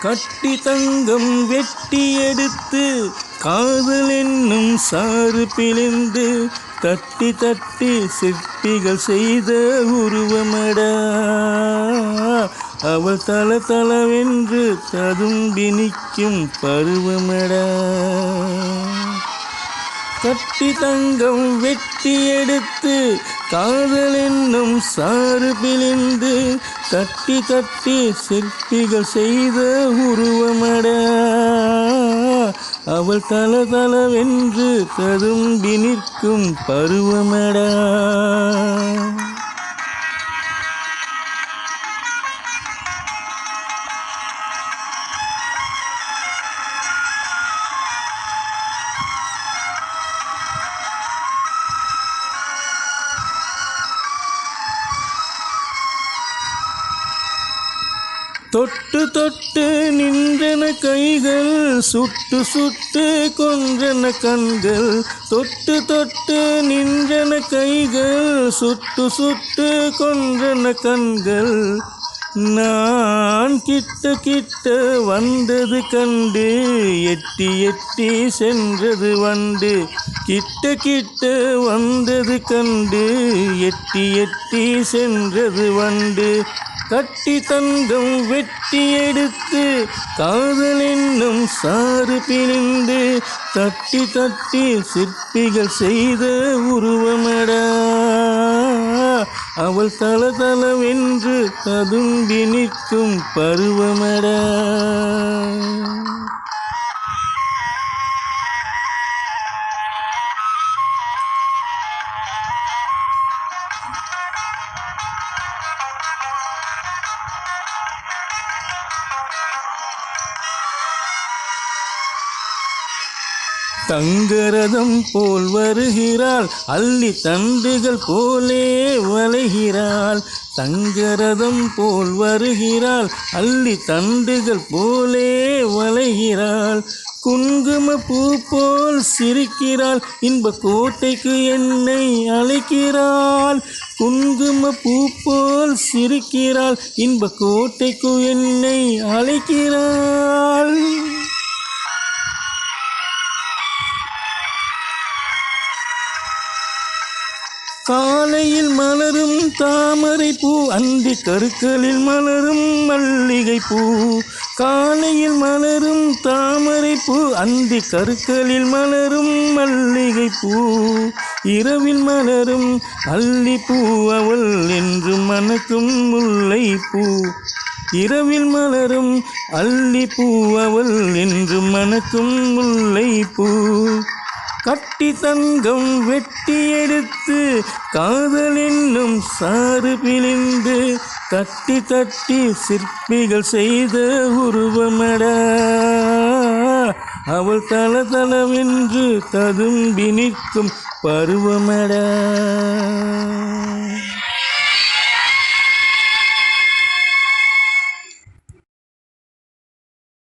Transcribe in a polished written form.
கட்டி தங்கம் வெட்டி எடுத்து காதல் என்னும் சாறு பிழிந்து தட்டி தட்டி சிற்பிகள் செய்த உருவமடா அவள் தல தளவென்று ததும்பி நிற்கும் பருவமடா. கட்டி தங்கம் வெட்டி எடுத்து காதல் என்னும் சாறு பிழிந்து தட்டி தட்டி சிற்பிகள் செய்த உருவமடா அவள் தல தளவென்று ததும்பி நிற்கும் பருவமடா. தொட்டு தொட்டு நின்றன கைகள் சுட்டு சுட்டு கொன்றன கண்கள். தொட்டு தொட்டு நின்றன கைகள் சுட்டு சுட்டு கொன்றன கண்கள். நான் கிட்ட கிட்ட வந்தது கண்டு எட்டி எட்டி சென்றது வண்டு. கிட்ட கிட்ட வந்தது கண்டு எட்டி எட்டி சென்றது வண்டு. கட்டி தங்கம் வெட்டி எடுத்து காதல் என்னும் சாறு பிழிந்து தட்டி தட்டி சிற்பிகள் செய்த உருவமடா அவள் தல தளவென்று ததும்பி நிற்கும் பருவமடா. தங்கரதம் போல் வருகிறாள் அள்ளி தண்டுகள் போலே வளைகிறாள். தங்கரதம் போல் வருகிறாள் அள்ளி தண்டுகள் போலே வளைகிறாள். குங்கும பூ போல் சிரிக்கிறாள் இன்ப கோட்டைக்கு என்னை அழைக்கிறாள். குங்கும பூ போல் சிரிக்கிறாள் இன்ப கோட்டைக்கு என்னை அழைக்கிறாள். காலையில் மலரும் தாமரை பூ அந்தி கருக்களில் மலரும் மல்லிகை பூ. காலையில் மலரும் தாமரை பூ அந்தி கருக்களில் மலரும் மல்லிகை பூ. இரவில் மலரும் அல்லிப்பூ அவள் என்று மணக்கும் முல்லை பூ. இரவில் மலரும் அல்லிப்பூ அவள் என்று மணக்கும் முல்லை பூ. கட்டி தங்கம் வெட்டி எடுத்து காதல் என்னும் சாறு பிழிந்து தட்டி தட்டி சிற்பிகள் செய்த உருவமடா அவள் தல தளவென்று ததும்பி நிற்கும் பருவமடா.